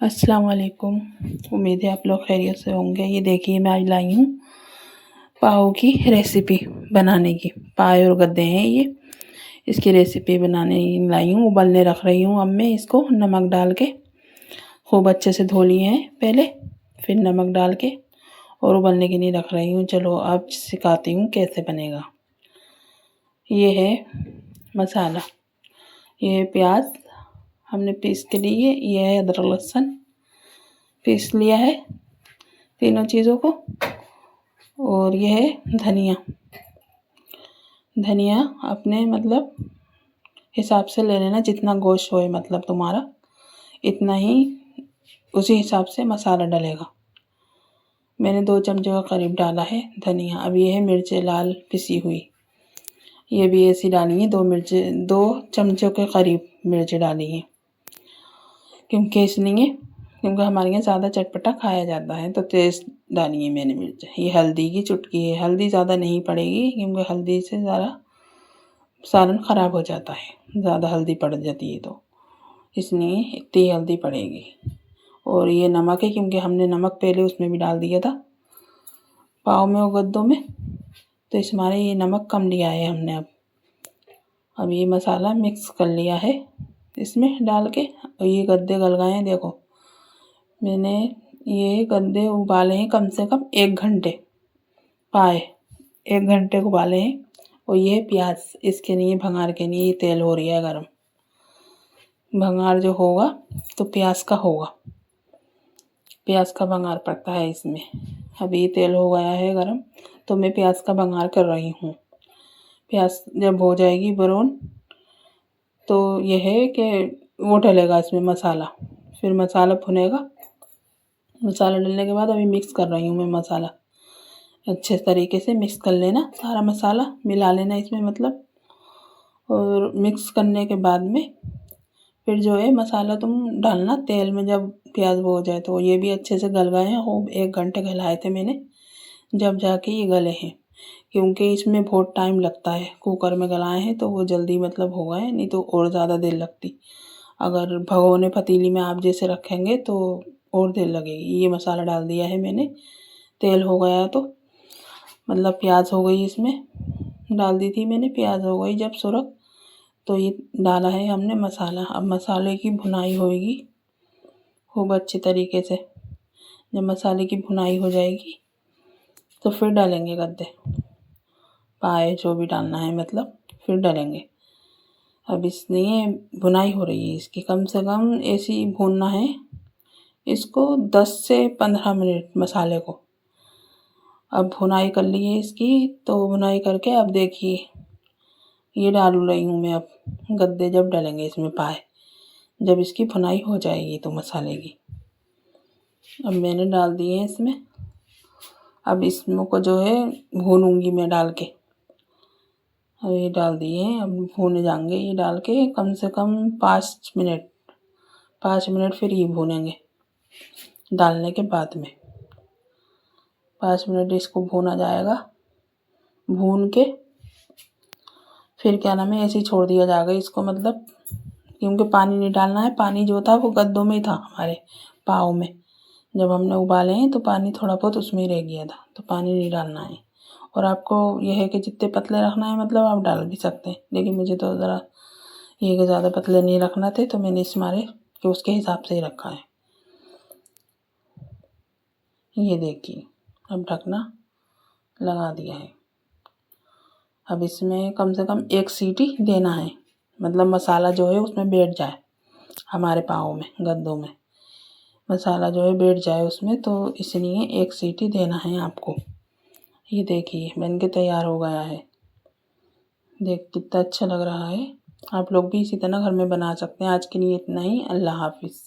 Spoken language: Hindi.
अस्सलाम वालेकुम। उम्मीद है आप लोग खैरियत से होंगे। ये देखिए मैं आज लाई हूँ पाव की रेसिपी बनाने की। पाव और गद्दे हैं ये, इसकी रेसिपी बनाने लाई हूँ। उबलने रख रही हूँ अब मैं इसको नमक डाल के। खूब अच्छे से धो लिए हैं पहले, फिर नमक डाल के और उबलने के लिए रख रही हूँ। चलो अब सिखाती हूँ कैसे बनेगा। ये है मसाला, ये है प्याज हमने पीस के लिए, ये है अदरक लहसुन पीस लिया है तीनों चीज़ों को, और ये है धनिया। धनिया अपने मतलब हिसाब से ले लेना, जितना गोश्त होए मतलब तुम्हारा इतना ही, उसी हिसाब से मसाला डलेगा। मैंने 2 चमचों का करीब डाला है धनिया। अब ये है मिर्चें लाल पिसी हुई, ये भी ऐसी डाली है। 2 चमचों के करीब मिर्च डाली है, क्योंकि हमारे यहाँ ज़्यादा चटपटा खाया जाता है तो तेज़ डाली है मैंने मिर्च। ये हल्दी की चुटकी है, हल्दी ज़्यादा नहीं पड़ेगी क्योंकि हल्दी से ज़्यादा सालन ख़राब हो जाता है, ज़्यादा हल्दी पड़ जाती है तो इसलिए इतनी हल्दी पड़ेगी। और ये नमक है, क्योंकि हमने नमक पहले उसमें भी डाल दिया था पाव में और गद्दों में, तो इस मारे ये नमक कम लिया है हमने। अब ये मसाला मिक्स कर लिया है इसमें डाल के, और ये गद्दे गल गए हैं। देखो मैंने ये गद्दे उबाले हैं कम से कम 1 घंटे, पाए 1 घंटे को उबाले हैं। और ये प्याज इसके लिए भंगार के लिए तेल हो रही है गरम। भंगार जो होगा तो प्याज का होगा, प्याज का भंगार पड़ता है इसमें। अभी तेल हो गया है गरम तो मैं प्याज का भंगार कर रही हूँ। प्याज जब हो जाएगी ब्राउन तो यह है कि वो डलेगा इसमें मसाला, फिर मसाला भुनेगा। मसाला डलने के बाद अभी मिक्स कर रही हूँ मैं मसाला। अच्छे तरीके से मिक्स कर लेना, सारा मसाला मिला लेना इसमें मतलब। और मिक्स करने के बाद में फिर जो है मसाला तुम डालना तेल में जब प्याज वो हो जाए। तो ये भी अच्छे से गल गए हैं, हो 1 घंटे गलाए थे मैंने, जब जाके ये गले हैं। क्योंकि इसमें बहुत टाइम लगता है, कुकर में गलाए हैं तो वो जल्दी मतलब हो गए, नहीं तो और ज़्यादा देर लगती। अगर भगोने पतीली में आप जैसे रखेंगे तो और देर लगेगी। ये मसाला डाल दिया है मैंने, तेल हो गया तो मतलब प्याज हो गई, इसमें डाल दी थी मैंने, प्याज हो गई जब सुरख, तो ये डाला है हमने मसाला। अब मसाले की भुनाई होएगी खूब अच्छे तरीके से। जब मसाले की भुनाई हो जाएगी तो फिर डालेंगे गद्दे पाए, जो भी डालना है मतलब फिर डालेंगे। अब इसलिए भुनाई हो रही है इसकी, कम से कम ऐसी ही भूनना है इसको 10 से 15 मिनट मसाले को। अब भुनाई कर ली है इसकी, तो भुनाई करके अब देखिए ये डाल रही हूँ मैं। अब गद्दे जब डालेंगे इसमें पाए, जब इसकी भुनाई हो जाएगी तो मसाले की। अब मैंने डाल दिए हैं इसमें। अब इसमें को जो है भूनूंगी मैं डाल के। अब ये डाल दिए हैं, अब भूने जाएंगे ये डाल के कम से कम 5 मिनट। 5 मिनट फिर ये भूनेंगे डालने के बाद में। 5 मिनट इसको भूना जाएगा, भून के फिर क्या नाम है ऐसे ही छोड़ दिया जाएगा इसको मतलब। क्योंकि पानी नहीं डालना है, पानी जो था वो गद्दों में ही था हमारे पाव में। जब हमने उबाले हैं तो पानी थोड़ा बहुत उसमें ही रह गया था, तो पानी नहीं डालना है। और आपको यह है कि जितने पतले रखना है मतलब आप डाल भी सकते हैं, लेकिन मुझे तो ज़रा ये कि ज़्यादा पतले नहीं रखना थे तो मैंने इस मारे कि उसके हिसाब से ही रखा है। ये देखिए अब ढकना लगा दिया है। अब इसमें कम से कम 1 सीटी देना है, मतलब मसाला जो है उसमें बैठ जाए, हमारे पाव में गद्दों में मसाला जो है बैठ जाए उसमें, तो इसलिए 1 सीटी देना है आपको। ये देखिए बन के तैयार हो गया है। देख कितना अच्छा लग रहा है। आप लोग भी इसी तरह घर में बना सकते हैं। आज के लिए इतना ही। अल्लाह हाफिज़।